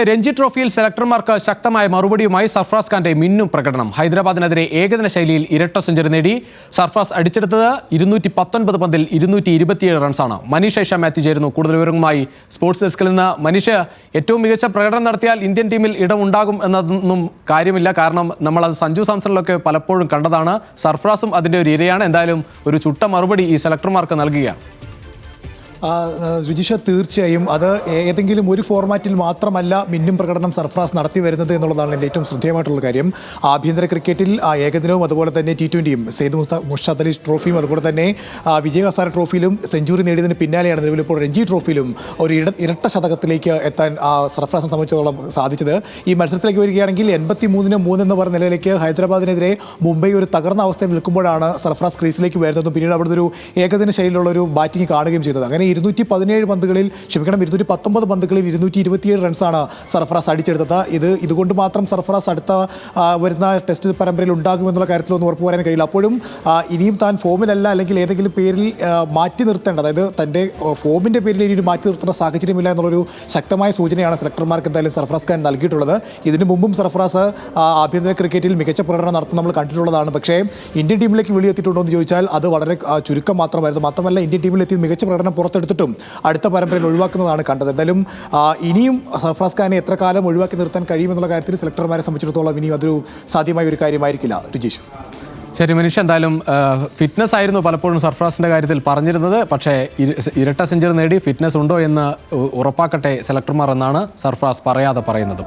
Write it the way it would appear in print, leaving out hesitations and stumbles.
രഞ്ജി ട്രോഫിയിൽ സെലക്ടർമാർക്ക് ശക്തമായ മറുപടിയുമായി സർഫറാസ് ഖാന്റെ മിന്നും പ്രകടനം. ഹൈദരാബാദിനെതിരെ ഏകദിന ശൈലിയിൽ ഇരട്ട സെഞ്ചുറി നേടി സർഫറാസ് അടിച്ചെടുത്തത് 219 പന്തിൽ 227 റൺസാണ്. മനീഷ് ഐഷ മാത്യു ചേരുന്നു കൂടുതൽ വിവരങ്ങളുമായി സ്പോർട്സ് ഡെസ്കിൽ നിന്ന്. മനീഷ്, ഏറ്റവും മികച്ച പ്രകടനം നടത്തിയാൽ ഇന്ത്യൻ ടീമിൽ ഇടമുണ്ടാകും എന്നതൊന്നും കാര്യമില്ല. കാരണം നമ്മളത് സഞ്ജു സാംസണിലൊക്കെ പലപ്പോഴും കണ്ടതാണ്. സർഫറാസും അതിൻ്റെ ഒരു ഇരയാണ്. എന്തായാലും ഒരു ചുട്ട മറുപടി ഈ സെലക്ടർമാർക്ക് നൽകുകയാണ്. രുചിഷ, തീർച്ചയായും അത് ഏതെങ്കിലും ഒരു ഫോർമാറ്റിൽ മാത്രമല്ല മിന്നും പ്രകടനം സർഫറാസ് നടത്തി വരുന്നത് എന്നുള്ളതാണ് എൻ്റെ ഏറ്റവും ശ്രദ്ധേയമായിട്ടുള്ള കാര്യം. ആഭ്യന്തര ക്രിക്കറ്റിൽ ഏകദിനവും അതുപോലെ തന്നെ T20യും സെയ്ദ് മുഷ്താഖ് അലി ട്രോഫിയും അതുപോലെ തന്നെ വിജയ് ഹസാരെ ട്രോഫിയിലും സെഞ്ചുറി നേടിയതിന് പിന്നാലെയാണ് നിലവിൽ ഇപ്പോൾ രഞ്ജി ട്രോഫിയിലും ഒരു ഇരട്ട ശതകത്തിലേക്ക് എത്താൻ സർഫറാസിനെ സംബന്ധിച്ചിടത്തോളം സാധിച്ചത്. ഈ മത്സരത്തിലേക്ക് വരികയാണെങ്കിൽ 83-3 എന്ന് പറഞ്ഞ നിലയിലേക്ക് ഹൈദരാബാദിനെതിരെ മുംബൈ ഒരു തകർന്ന അവസ്ഥയിൽ നിൽക്കുമ്പോഴാണ് സർഫറാസ് ക്രീസിലേക്ക് വരുന്നതും പിന്നീട് അവിടുത്തെ ഒരു ഏകദിന ശൈലിയിലുള്ള ഒരു ബാറ്റിംഗ് കാണുകയും ചെയ്തത്. അങ്ങനെ 219 പന്തുകളിൽ 219 പന്തുകളിൽ 227 റൺസാണ് സർഫറാസ് അടിച്ചെടുത്തത്. ഇതുകൊണ്ട് മാത്രം സർഫറാസ് അടുത്ത വരുന്ന ടെസ്റ്റ് പരമ്പരയിൽ ഉണ്ടാകുമെന്നുള്ള കാര്യത്തിലൊന്നും ഉറപ്പ് പറയാൻ കഴിയില്ല. അപ്പോഴും ഇനിയും താൻ ഫോമിലല്ല, അല്ലെങ്കിൽ ഏതെങ്കിലും പേരിൽ മാറ്റി നിർത്തേണ്ട, അതായത് തൻ്റെ ഫോമിൻ്റെ പേരിൽ ഇനി ഒരു മാറ്റി നിർത്തേണ്ട സാഹചര്യമില്ല എന്നുള്ളൊരു ശക്തമായ സൂചനയാണ് സെലക്ടർമാർക്ക് എന്തായാലും സർഫറാസ് ഖാൻ നൽകിയിട്ടുള്ളത്. ഇതിനു മുമ്പും സർഫറാസ് ആഭ്യന്തര ക്രിക്കറ്റിൽ മികച്ച പ്രകടനം നടത്തുന്ന നമ്മൾ കണ്ടിട്ടുള്ളതാണ്. പക്ഷേ ഇന്ത്യൻ ടീമിലേക്ക് വെളിയെത്തിയിട്ടുണ്ടോ എന്ന് ചോദിച്ചാൽ അത് വളരെ ചുരുക്കം മാത്രമായിരുന്നു. മാത്രമല്ല ഇന്ത്യൻ ടീമിലെത്തി മികച്ച പ്രകടനം പുറത്തെടുത്തിട്ടും അടുത്ത പരമ്പരയിൽ ഒഴിവാക്കുന്നതാണ് കണ്ടത്. എന്തായാലും ഇനിയും സർഫറാസ് ഖാനെ എത്ര കാലം ഒഴിവാക്കി നിർത്താൻ കഴിയുമെന്നുള്ള കാര്യത്തിൽ സെലക്ടർമാരെ സംബന്ധിച്ചിടത്തോളം ഇനിയും അതൊരു സാധ്യമായ ഒരു കാര്യമായിരിക്കില്ല. രുചീഷ്, ശരി മനീഷ്, എന്തായാലും ഫിറ്റ്നസ് ആയിരുന്നു പലപ്പോഴും സർഫറാസിൻ്റെ കാര്യത്തിൽ പറഞ്ഞിരുന്നത്. പക്ഷേ ഇരട്ട സെഞ്ചുറി നേടി ഫിറ്റ്നസ് ഉണ്ടോ എന്ന് ഉറപ്പാക്കട്ടെ സെലക്ടർമാർ എന്നാണ് സർഫറാസ് പറയാതെ പറയുന്നത്.